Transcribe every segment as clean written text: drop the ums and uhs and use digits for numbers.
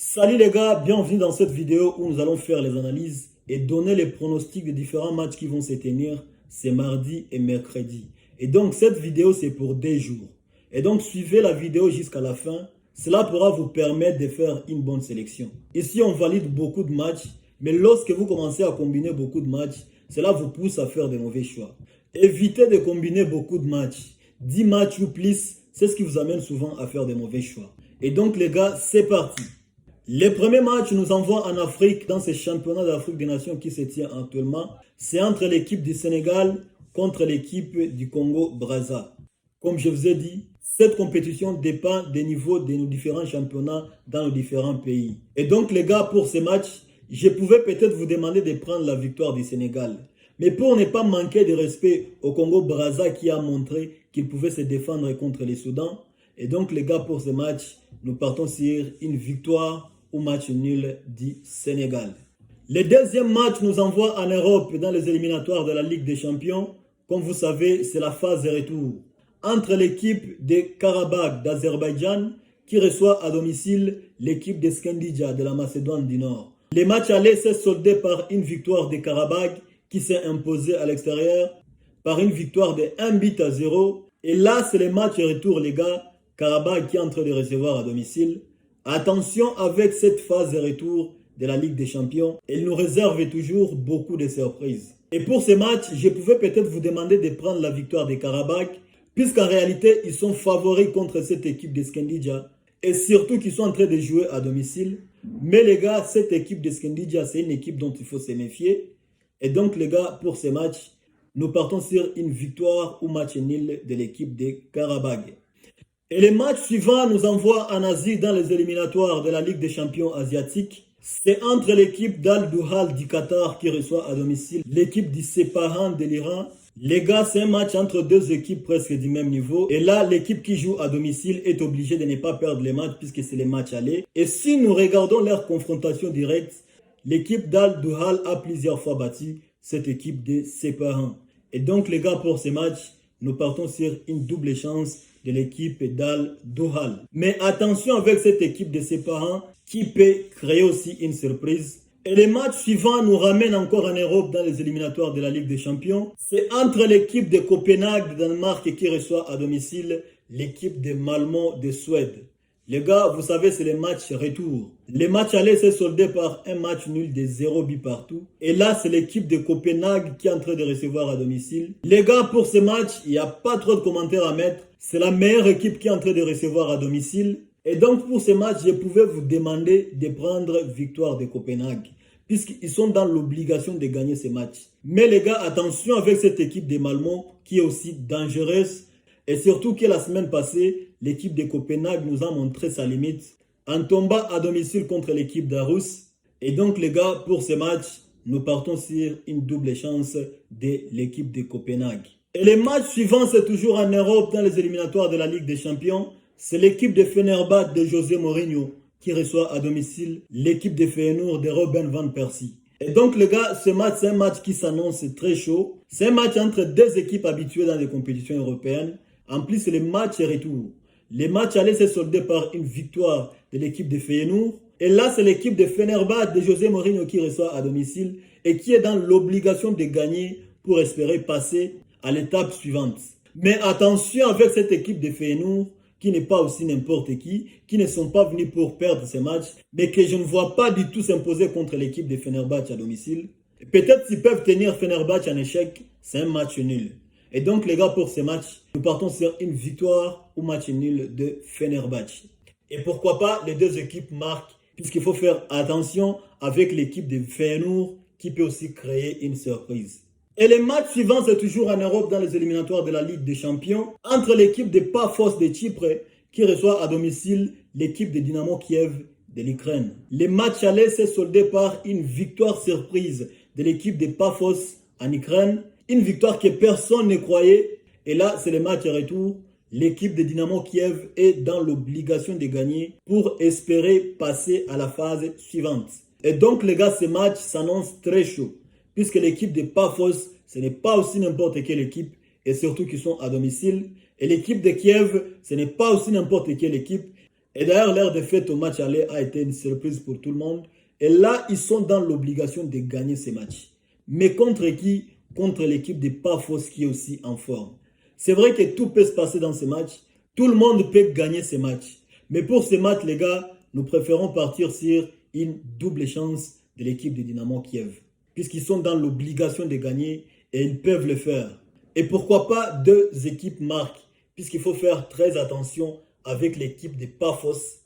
Salut les gars, bienvenue dans cette vidéo où nous allons faire les analyses et donner les pronostics des différents matchs qui vont se tenir ces mardi et mercredi. Et donc cette vidéo c'est pour des jours. Et donc suivez la vidéo jusqu'à la fin, cela pourra vous permettre de faire une bonne sélection. Ici on valide beaucoup de matchs, mais lorsque vous commencez à combiner beaucoup de matchs, cela vous pousse à faire de mauvais choix. Évitez de combiner beaucoup de matchs. 10 matchs ou plus, c'est ce qui vous amène souvent à faire de mauvais choix. Et donc les gars, c'est parti. Les premiers matchs nous envoient en Afrique dans ce championnat d'Afrique des Nations qui se tient actuellement. C'est entre l'équipe du Sénégal contre l'équipe du Congo-Brazza. Comme je vous ai dit, cette compétition dépend des niveaux de nos différents championnats dans nos différents pays. Et donc les gars, pour ces matchs, je pouvais peut-être vous demander de prendre la victoire du Sénégal. Mais pour ne pas manquer de respect au Congo-Brazza qui a montré qu'il pouvait se défendre contre les Soudans. Et donc les gars, pour ce match, nous partons sur une victoire au match nul du Sénégal. Le deuxième match nous envoie en Europe dans les éliminatoires de la Ligue des Champions. Comme vous savez, c'est la phase de retour entre l'équipe de Karabakh d'Azerbaïdjan qui reçoit à domicile l'équipe de Skandija de la Macédoine du Nord. Les matchs allés s'est soldé par une victoire de Karabakh qui s'est imposée à l'extérieur par une victoire de 1-0. Et là, c'est le match retour, les gars. Karabakh qui est en train de recevoir à domicile. Attention avec cette phase de retour de la Ligue des Champions. Elle nous réserve toujours beaucoup de surprises. Et pour ces matchs, je pouvais peut-être vous demander de prendre la victoire des Karabakh, puisqu'en réalité, ils sont favoris contre cette équipe de Skandija. Et surtout qu'ils sont en train de jouer à domicile. Mais les gars, cette équipe de Skandija, c'est une équipe dont il faut se méfier. Et donc les gars, pour ces matchs, nous partons sur une victoire ou match nul de l'équipe de Karabakh. Et les matchs suivants nous envoient en Asie dans les éliminatoires de la Ligue des champions asiatiques. C'est entre l'équipe d'Al-Duhal du Qatar qui reçoit à domicile l'équipe du Sepahan de l'Iran. Les gars, c'est un match entre deux équipes presque du même niveau. Et là, l'équipe qui joue à domicile est obligée de ne pas perdre les matchs puisque c'est les matchs allés. Et si nous regardons leur confrontation directe, l'équipe d'Al-Duhal a plusieurs fois battu cette équipe de Sepahan. Et donc les gars, pour ces matchs, nous partons sur une double chance de l'équipe d'Al-Duhal. Mais attention avec cette équipe de Sepahan qui peut créer aussi une surprise. Et les matchs suivants nous ramènent encore en Europe dans les éliminatoires de la Ligue des Champions. C'est entre l'équipe de Copenhague de Danemark qui reçoit à domicile l'équipe de Malmö de Suède. Les gars, vous savez, c'est les matchs retour. Les matchs allés s'est soldé par un match nul de 0 but partout. Et là, c'est l'équipe de Copenhague qui est en train de recevoir à domicile. Les gars, pour ce match, il n'y a pas trop de commentaires à mettre. C'est la meilleure équipe qui est en train de recevoir à domicile. Et donc, pour ce match, je pouvais vous demander de prendre victoire de Copenhague, puisqu'ils sont dans l'obligation de gagner ce match. Mais les gars, attention avec cette équipe de Malmö qui est aussi dangereuse. Et surtout que la semaine passée, l'équipe de Copenhague nous a montré sa limite en tombant à domicile contre l'équipe d'Aarhus. Et donc les gars, pour ce match, nous partons sur une double chance de l'équipe de Copenhague. Et les matchs suivants, c'est toujours en Europe dans les éliminatoires de la Ligue des Champions. C'est l'équipe de Fenerbahçe de José Mourinho qui reçoit à domicile l'équipe de Feyenoord de Robin van Persie. Et donc les gars, ce match, c'est un match qui s'annonce très chaud. C'est un match entre deux équipes habituées dans les compétitions européennes. En plus, c'est les matchs retour. Les matchs allés s'est soldé par une victoire de l'équipe de Feyenoord. Et là, c'est l'équipe de Fenerbahçe de José Mourinho qui reçoit à domicile et qui est dans l'obligation de gagner pour espérer passer à l'étape suivante. Mais attention avec cette équipe de Feyenoord qui n'est pas aussi n'importe qui ne sont pas venus pour perdre ces matchs, mais que je ne vois pas du tout s'imposer contre l'équipe de Fenerbahçe à domicile. Peut-être s'ils peuvent tenir Fenerbahçe en échec, c'est un match nul. Et donc les gars, pour ce match, nous partons sur une victoire ou match nul de Fenerbahçe. Et pourquoi pas, les deux équipes marquent, puisqu'il faut faire attention avec l'équipe de Feyenoord qui peut aussi créer une surprise. Et les matchs suivants, c'est toujours en Europe dans les éliminatoires de la Ligue des Champions, entre l'équipe de Paphos de Chypre qui reçoit à domicile l'équipe de Dynamo Kiev de l'Ukraine. Les matchs allés s'est soldé par une victoire surprise de l'équipe de Paphos en Ukraine. Une victoire que personne ne croyait. Et là, c'est le match retour. L'équipe de Dynamo Kiev est dans l'obligation de gagner pour espérer passer à la phase suivante. Et donc, les gars, ce match s'annonce très chaud. Puisque l'équipe de Paphos, ce n'est pas aussi n'importe quelle équipe. Et surtout qu'ils sont à domicile. Et l'équipe de Kiev, ce n'est pas aussi n'importe quelle équipe. Et d'ailleurs, leur défaite au match aller a été une surprise pour tout le monde. Et là, ils sont dans l'obligation de gagner ces matchs. Mais contre qui? Contre l'équipe de Pafos qui est aussi en forme. C'est vrai que tout peut se passer dans ces matchs. Tout le monde peut gagner ces matchs. Mais pour ces matchs, les gars, nous préférons partir sur une double chance de l'équipe de Dynamo Kiev. Puisqu'ils sont dans l'obligation de gagner et ils peuvent le faire. Et pourquoi pas deux équipes marquent? Puisqu'il faut faire très attention avec l'équipe de Pafos,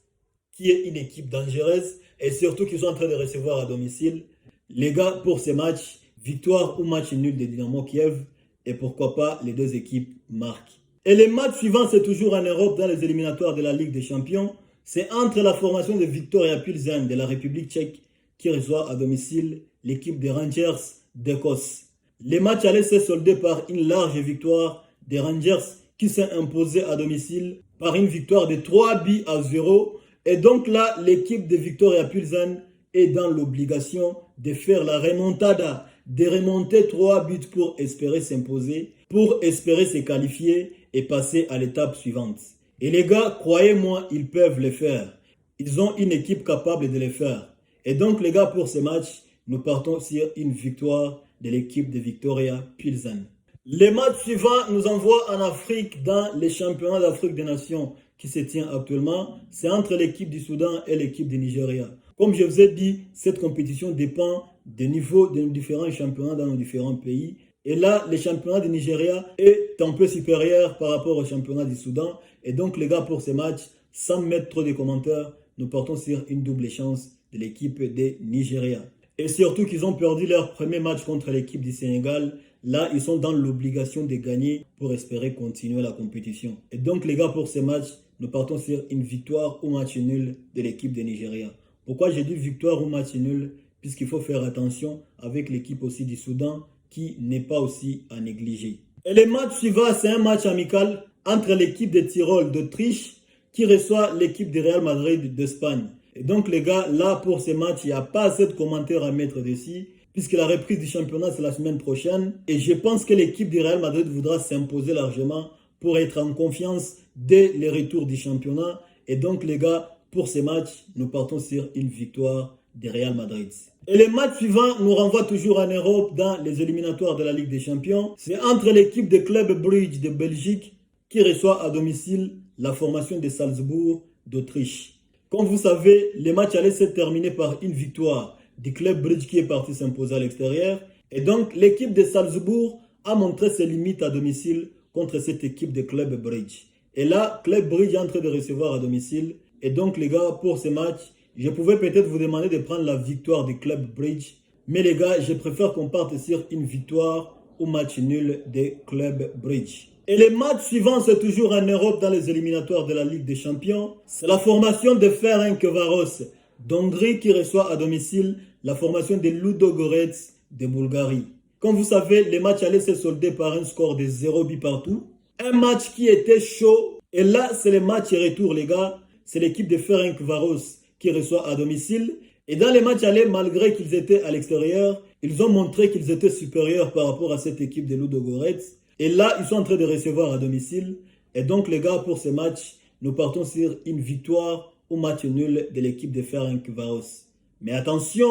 qui est une équipe dangereuse, et surtout qu'ils sont en train de recevoir à domicile. Les gars, pour ces matchs, victoire ou match nul de Dynamo Kiev, et pourquoi pas les deux équipes marquent. Et les matchs suivants, c'est toujours en Europe, dans les éliminatoires de la Ligue des Champions. C'est entre la formation de Viktoria Pilsen de la République tchèque, qui reçoit à domicile l'équipe des Rangers d'Écosse. Les matchs allaient se solder par une large victoire des Rangers qui s'est imposée à domicile par une victoire de 3-0. Et donc là, l'équipe de Viktoria Pilsen est dans l'obligation de faire la remontada, de remonter 3 buts pour espérer s'imposer, pour espérer se qualifier et passer à l'étape suivante. Et les gars, croyez-moi, ils peuvent le faire. Ils ont une équipe capable de le faire. Et donc les gars, pour ce match, nous partons sur une victoire de l'équipe de Viktoria Pilsen. Les matchs suivants nous envoient en Afrique dans les championnats d'Afrique des Nations qui se tient actuellement. C'est entre l'équipe du Soudan et l'équipe du Nigeria. Comme je vous ai dit, cette compétition dépend des niveaux de nos différents championnats dans nos différents pays. Et là, le championnat du Nigeria est un peu supérieur par rapport au championnat du Soudan. Et donc les gars, pour ces matchs, sans mettre trop de commentaires, nous partons sur une double chance de l'équipe des Nigeria. Et surtout qu'ils ont perdu leur premier match contre l'équipe du Sénégal. Là, ils sont dans l'obligation de gagner pour espérer continuer la compétition. Et donc, les gars, pour ces matchs, nous partons sur une victoire ou match nul de l'équipe de Nigeria. Pourquoi j'ai dit victoire ou match nul? Puisqu'il faut faire attention avec l'équipe aussi du Soudan qui n'est pas aussi à négliger. Et le match suivant, c'est un match amical entre l'équipe de Tyrol d'Autriche qui reçoit l'équipe de Real Madrid d'Espagne. Et donc les gars, là pour ces matchs, il n'y a pas assez de commentaires à mettre dessus, puisque la reprise du championnat c'est la semaine prochaine. Et je pense que l'équipe du Real Madrid voudra s'imposer largement pour être en confiance dès le retour du championnat. Et donc les gars, pour ces matchs, nous partons sur une victoire du Real Madrid. Et les matchs suivants nous renvoient toujours en Europe dans les éliminatoires de la Ligue des Champions. C'est entre l'équipe de Club Brugge de Belgique qui reçoit à domicile la formation de Salzbourg d'Autriche. Comme vous savez, les matchs allaient se terminer par une victoire du Club Brugge qui est parti s'imposer à l'extérieur. Et donc, l'équipe de Salzbourg a montré ses limites à domicile contre cette équipe de Club Brugge. Et là, Club Brugge est en train de recevoir à domicile. Et donc, les gars, pour ce match, je pouvais peut-être vous demander de prendre la victoire du Club Brugge. Mais les gars, je préfère qu'on parte sur une victoire ou match nul des Club Brugge. Et les matchs suivants, c'est toujours en Europe dans les éliminatoires de la Ligue des Champions. C'est la formation de Ferencvaros d'Hongrie qui reçoit à domicile la formation de Ludogorets de Bulgarie. Comme vous savez, les matchs allaient se solder par un score de 0 but partout. Un match qui était chaud. Et là, c'est le match retour, les gars. C'est l'équipe de Ferencvaros qui reçoit à domicile. Et dans les matchs allés, malgré qu'ils étaient à l'extérieur, ils ont montré qu'ils étaient supérieurs par rapport à cette équipe de Ludogorets. Et là, ils sont en train de recevoir à domicile. Et donc, les gars, pour ce match, nous partons sur une victoire ou match nul de l'équipe de Ferencvaros. Mais attention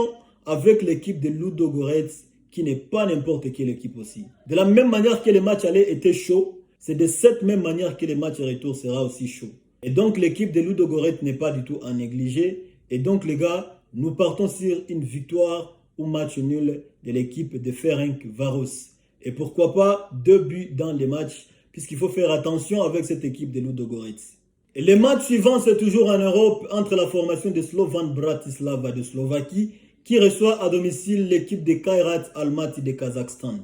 avec l'équipe de Ludogorets, qui n'est pas n'importe quelle équipe aussi. De la même manière que les matchs allés étaient chauds, c'est de cette même manière que les matchs retour sera aussi chaud. Et donc, l'équipe de Ludogorets n'est pas du tout à négliger. Et donc, les gars, nous partons sur une victoire ou match nul de l'équipe de Ferencvaros. Et pourquoi pas 2 buts dans les matchs, puisqu'il faut faire attention avec cette équipe de Ludogorets. Et les matchs suivants, c'est toujours en Europe, entre la formation de Slovan Bratislava de Slovaquie, qui reçoit à domicile l'équipe de Kairat Almaty de Kazakhstan.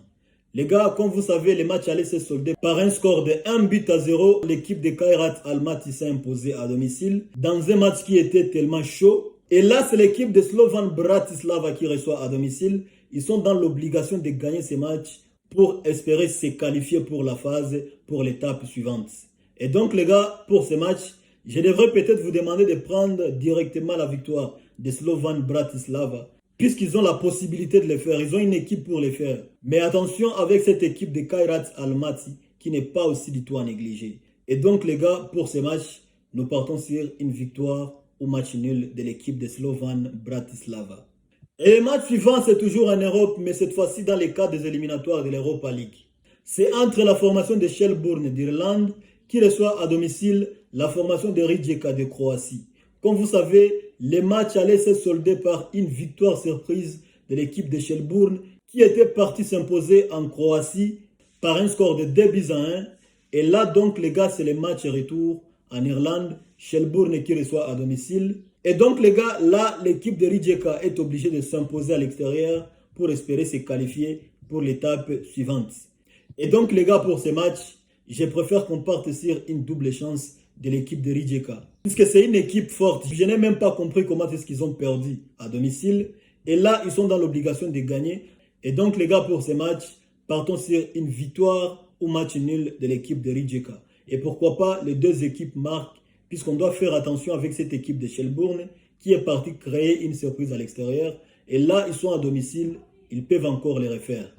Les gars, comme vous savez, les matchs allaient se solder par un score de 1-0. L'équipe de Kairat Almaty s'est imposée à domicile dans un match qui était tellement chaud. Et là, c'est l'équipe de Slovan Bratislava qui reçoit à domicile. Ils sont dans l'obligation de gagner ces matchs pour espérer se qualifier pour la phase, pour l'étape suivante. Et donc les gars, pour ce match, je devrais peut-être vous demander de prendre directement la victoire de Slovan Bratislava, puisqu'ils ont la possibilité de le faire, ils ont une équipe pour le faire. Mais attention avec cette équipe de Kairat Almaty, qui n'est pas aussi du tout à négliger. Et donc les gars, pour ce match, nous partons sur une victoire au match nul de l'équipe de Slovan Bratislava. Et le match suivant, c'est toujours en Europe, mais cette fois-ci dans les cadres des éliminatoires de l'Europa League. C'est entre la formation de Shelbourne d'Irlande qui reçoit à domicile la formation de Rijeka de Croatie. Comme vous savez, le match allait se solder par une victoire surprise de l'équipe de Shelbourne qui était partie s'imposer en Croatie par un score de 2-1. Et là donc les gars, c'est le match retour en Irlande, Shelbourne qui reçoit à domicile. Et donc les gars, là l'équipe de Rijeka est obligée de s'imposer à l'extérieur pour espérer se qualifier pour l'étape suivante. Et donc les gars, pour ce match, je préfère qu'on parte sur une double chance de l'équipe de Rijeka. Puisque c'est une équipe forte, je n'ai même pas compris comment est-ce qu'ils ont perdu à domicile. Et là, ils sont dans l'obligation de gagner. Et donc les gars, pour ce match, partons sur une victoire ou match nul de l'équipe de Rijeka. Et pourquoi pas, les deux équipes marquent, puisqu'on doit faire attention avec cette équipe de Shelbourne qui est partie créer une surprise à l'extérieur. Et là, ils sont à domicile, ils peuvent encore les refaire.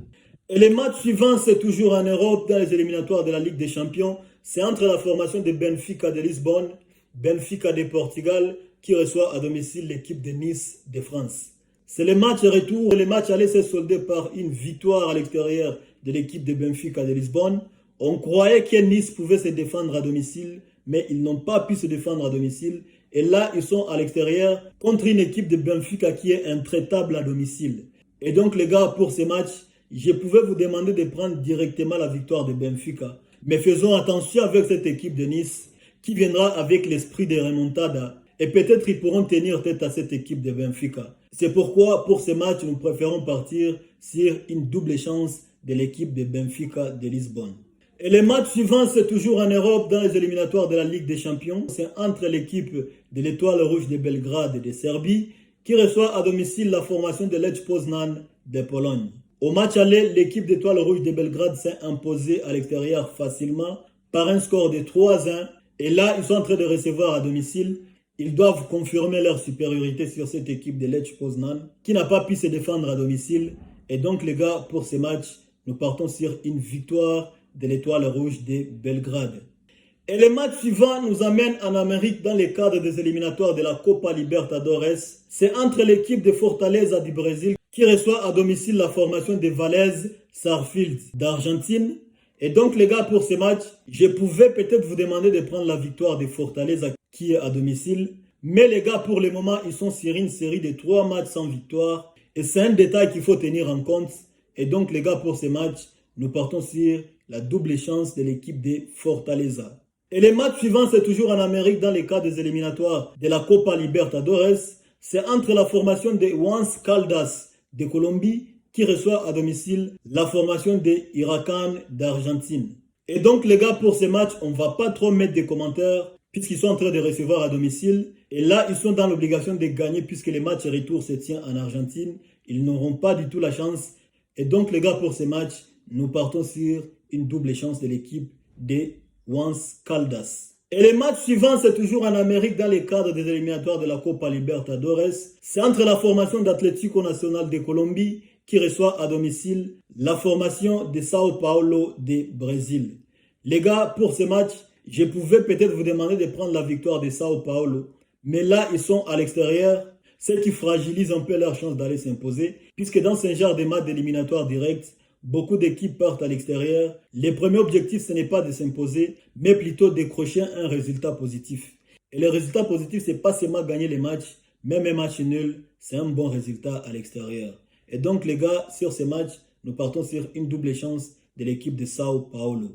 Et les matchs suivants, c'est toujours en Europe, dans les éliminatoires de la Ligue des Champions. C'est entre la formation de Benfica de Lisbonne, Benfica de Portugal, qui reçoit à domicile l'équipe de Nice de France. C'est le match retour. Le match allait se solder par une victoire à l'extérieur de l'équipe de Benfica de Lisbonne. On croyait que Nice pouvait se défendre à domicile, mais ils n'ont pas pu se défendre à domicile. Et là, ils sont à l'extérieur contre une équipe de Benfica qui est intraitable à domicile. Et donc les gars, pour ces matchs, je pouvais vous demander de prendre directement la victoire de Benfica. Mais faisons attention avec cette équipe de Nice qui viendra avec l'esprit de remontada. Et peut-être ils pourront tenir tête à cette équipe de Benfica. C'est pourquoi pour ce match, nous préférons partir sur une double chance de l'équipe de Benfica de Lisbonne. Et les matchs suivants, c'est toujours en Europe dans les éliminatoires de la Ligue des Champions. C'est entre l'équipe de l'Étoile Rouge de Belgrade et de Serbie qui reçoit à domicile la formation de Lech Poznan de Pologne. Au match aller, l'équipe d'Étoile Rouge de Belgrade s'est imposée à l'extérieur facilement par un score de 3-1. Et là, ils sont en train de recevoir à domicile. Ils doivent confirmer leur supériorité sur cette équipe de Lech Poznan qui n'a pas pu se défendre à domicile. Et donc les gars, pour ce match, nous partons sur une victoire de l'Étoile Rouge de Belgrade. Et le match suivant nous amène en Amérique dans les cadres des éliminatoires de la Copa Libertadores. C'est entre l'équipe de Fortaleza du Brésil qui reçoit à domicile la formation de Vélez Sarsfield d'Argentine. Et donc les gars, pour ce match, je pouvais peut-être vous demander de prendre la victoire de Fortaleza qui est à domicile. Mais les gars, pour le moment, ils sont sur une série de 3 matchs sans victoire. Et c'est un détail qu'il faut tenir en compte. Et donc les gars, pour ce match, nous partons sur la double chance de l'équipe de Fortaleza. Et les matchs suivants, c'est toujours en Amérique dans les cas des éliminatoires de la Copa Libertadores. C'est entre la formation de Once Caldas de Colombie qui reçoit à domicile la formation de Huracan d'Argentine. Et donc les gars, pour ce match, on ne va pas trop mettre des commentaires puisqu'ils sont en train de recevoir à domicile. Et là, ils sont dans l'obligation de gagner puisque les matchs retour se tiennent en Argentine. Ils n'auront pas du tout la chance. Et donc les gars, pour ce match, nous partons sur une double chance de l'équipe de Once Caldas. Et les matchs suivants, c'est toujours en Amérique dans les cadres des éliminatoires de la Copa Libertadores. C'est entre la formation d'Atlético Nacional de Colombie qui reçoit à domicile la formation de Sao Paulo de Brésil. Les gars, pour ce match, je pouvais peut-être vous demander de prendre la victoire de Sao Paulo. Mais là, ils sont à l'extérieur, ce qui fragilise un peu leur chance d'aller s'imposer. Puisque dans ce genre de match d'éliminatoire direct, beaucoup d'équipes partent à l'extérieur. Le premier objectif, ce n'est pas de s'imposer, mais plutôt décrocher un résultat positif. Et le résultat positif, ce n'est pas seulement gagner les matchs, même un match nul, c'est un bon résultat à l'extérieur. Et donc les gars, sur ces matchs, nous partons sur une double chance de l'équipe de Sao Paulo.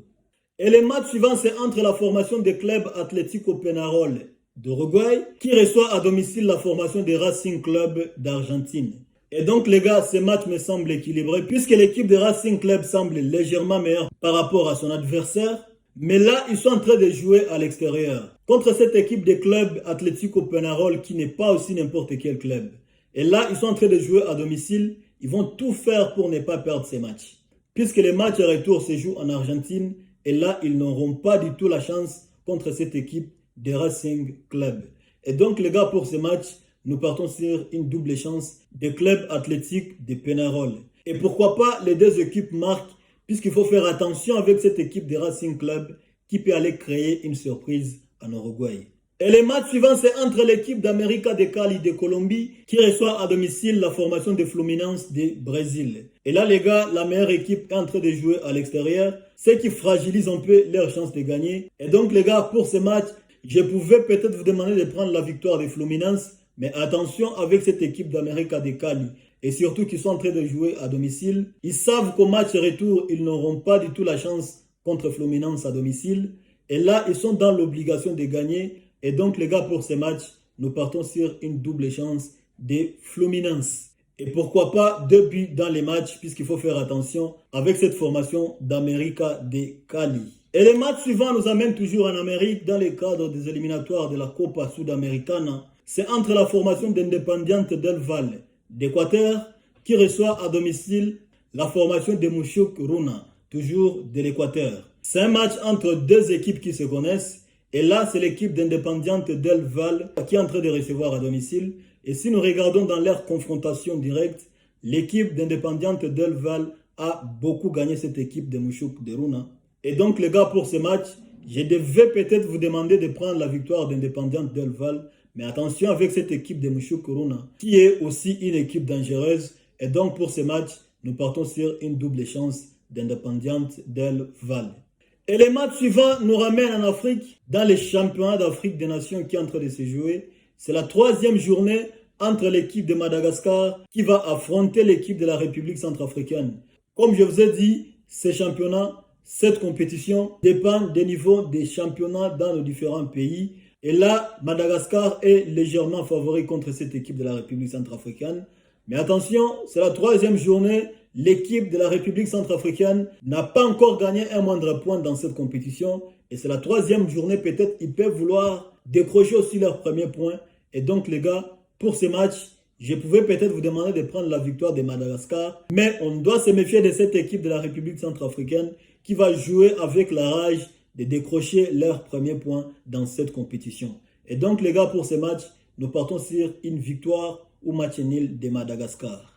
Et les matchs suivants, c'est entre la formation des clubs Atlético Peñarol d'Uruguay qui reçoit à domicile la formation des Racing Club d'Argentine. Et donc les gars, ce match me semble équilibré puisque l'équipe de Racing Club semble légèrement meilleure par rapport à son adversaire. Mais là, ils sont en train de jouer à l'extérieur contre cette équipe de club Atlético Peñarol qui n'est pas aussi n'importe quel club. Et là, ils sont en train de jouer à domicile. Ils vont tout faire pour ne pas perdre ces matchs. Puisque les matchs retour se jouent en Argentine. Et là, ils n'auront pas du tout la chance contre cette équipe de Racing Club. Et donc les gars, pour ce match, nous partons sur une double chance des clubs athlétiques de Peñarol. Et pourquoi pas les deux équipes marquent, puisqu'il faut faire attention avec cette équipe de Racing Club qui peut aller créer une surprise en Uruguay. Et le match suivant, c'est entre l'équipe d'América de Cali de Colombie qui reçoit à domicile la formation de Fluminense de Brésil. Et là, les gars, la meilleure équipe est en train de jouer à l'extérieur, ce qui fragilise un peu leurs chances de gagner. Et donc, les gars, pour ce match, je pouvais peut-être vous demander de prendre la victoire de Fluminense, mais attention avec cette équipe d'América de Cali. Et surtout qu'ils sont en train de jouer à domicile. Ils savent qu'au match retour, ils n'auront pas du tout la chance contre Fluminense à domicile. Et là, ils sont dans l'obligation de gagner. Et donc, les gars, pour ce match, nous partons sur une double chance de Fluminense. Et pourquoi pas 2 buts dans les matchs, puisqu'il faut faire attention avec cette formation d'América de Cali. Et le match suivant nous amène toujours en Amérique dans le cadre des éliminatoires de la Copa Sudamericana. C'est entre la formation d'Independiente del Valle d'Équateur qui reçoit à domicile la formation de Mushuk Runa, toujours de l'Équateur. C'est un match entre deux équipes qui se connaissent. Et là, c'est l'équipe d'Independiente del Valle qui est en train de recevoir à domicile. Et si nous regardons dans leur confrontation directe, l'équipe d'Independiente del Valle a beaucoup gagné cette équipe de Mushuk de Runa. Et donc, les gars, pour ce match, je devais peut-être vous demander de prendre la victoire d'Independiente del Valle. Mais attention avec cette équipe de Mushuk Runa, qui est aussi une équipe dangereuse. Et donc, pour ce match, nous partons sur une double chance d'Independiente del Valle. Et le match suivant nous ramène en Afrique, dans les championnats d'Afrique des Nations qui est en train de se jouer. C'est la 3e journée entre l'équipe de Madagascar qui va affronter l'équipe de la République centrafricaine. Comme je vous ai dit, ces championnats, cette compétition dépend des niveaux des championnats dans nos différents pays. Et là, Madagascar est légèrement favori contre cette équipe de la République centrafricaine. Mais attention, c'est la 3e journée. L'équipe de la République centrafricaine n'a pas encore gagné un moindre point dans cette compétition. Et c'est la 3e journée, peut-être ils peuvent vouloir décrocher aussi leur premier point. Et donc les gars, pour ce match, je pouvais peut-être vous demander de prendre la victoire de Madagascar. Mais on doit se méfier de cette équipe de la République centrafricaine qui va jouer avec la rage de décrocher leur premier point dans cette compétition. Et donc les gars, pour ce match, nous partons sur une victoire ou match nul de Madagascar.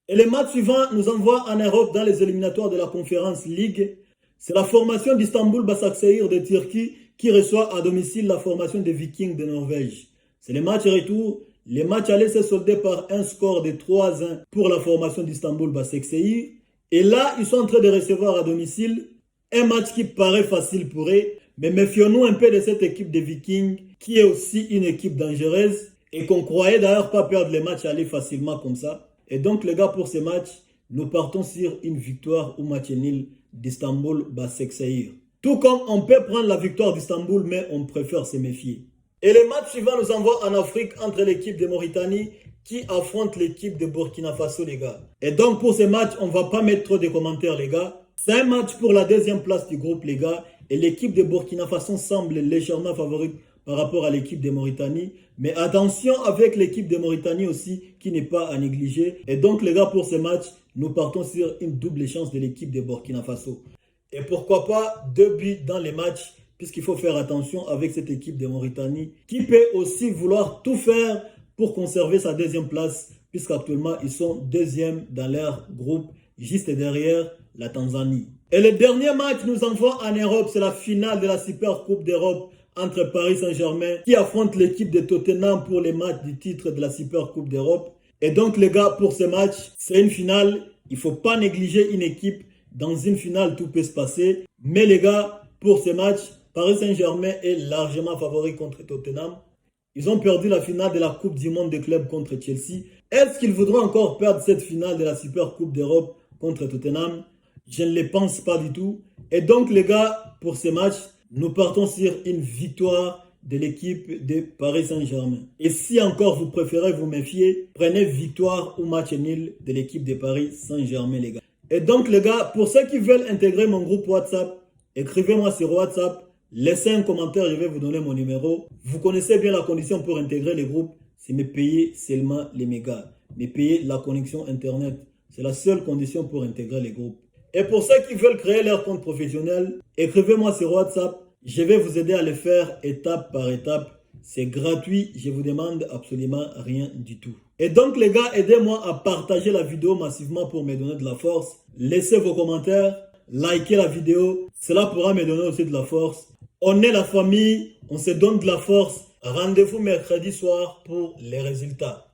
Et le match suivant nous envoie en Europe dans les éliminatoires de la Conférence League. C'est la formation d'Istanbul Başakşehir de Turquie qui reçoit à domicile la formation des Vikings de Norvège. C'est le match retour. Le match allait se solder par un score de 3-1 pour la formation d'Istanbul Başakşehir. Et là, ils sont en train de recevoir à domicile un match qui paraît facile pour eux. Mais méfions-nous un peu de cette équipe des Vikings qui est aussi une équipe dangereuse et qu'on croyait d'ailleurs pas perdre les matchs aller facilement comme ça. Et donc les gars, pour ce match, nous partons sur une victoire ou match nul d'Istanbul Başakşehir. Tout comme on peut prendre la victoire d'Istanbul, mais on préfère se méfier. Et le match suivant nous envoie en Afrique entre l'équipe de Mauritanie qui affronte l'équipe de Burkina Faso, les gars. Et donc pour ce match, on ne va pas mettre trop de commentaires, les gars. C'est un match pour la 2e place du groupe, les gars. Et l'équipe de Burkina Faso semble légèrement favorite par rapport à l'équipe de Mauritanie. Mais attention avec l'équipe de Mauritanie aussi, qui n'est pas à négliger. Et donc les gars, pour ce match, nous partons sur une double chance de l'équipe de Burkina Faso. Et pourquoi pas 2 buts dans les matchs, puisqu'il faut faire attention avec cette équipe de Mauritanie, qui peut aussi vouloir tout faire pour conserver sa 2e place, puisqu'actuellement ils sont 2e dans leur groupe, juste derrière la Tanzanie. Et le dernier match nous envoie en Europe, c'est la finale de la Super Coupe d'Europe entre Paris Saint-Germain qui affronte l'équipe de Tottenham pour les matchs du titre de la Super Coupe d'Europe. Et donc les gars, pour ce match, c'est une finale. Il ne faut pas négliger une équipe. Dans une finale, tout peut se passer. Mais les gars, pour ce match, Paris Saint-Germain est largement favori contre Tottenham. Ils ont perdu la finale de la Coupe du Monde des clubs contre Chelsea. Est-ce qu'ils voudront encore perdre cette finale de la Super Coupe d'Europe contre Tottenham? Je ne le pense pas du tout. Et donc les gars, pour ce match, nous partons sur une victoire de l'équipe de Paris Saint-Germain. Et si encore vous préférez vous méfier, prenez victoire ou match nul de l'équipe de Paris Saint-Germain, les gars. Et donc les gars, pour ceux qui veulent intégrer mon groupe WhatsApp, écrivez-moi sur WhatsApp, laissez un commentaire, je vais vous donner mon numéro. Vous connaissez bien la condition pour intégrer les groupes, c'est me payer seulement les mégas, me payer la connexion Internet. C'est la seule condition pour intégrer les groupes. Et pour ceux qui veulent créer leur compte professionnel, écrivez-moi sur WhatsApp. Je vais vous aider à le faire étape par étape. C'est gratuit, je vous demande absolument rien du tout. Et donc les gars, aidez-moi à partager la vidéo massivement pour me donner de la force. Laissez vos commentaires, likez la vidéo, cela pourra me donner aussi de la force. On est la famille, on se donne de la force Rendez-vous mercredi soir pour les résultats.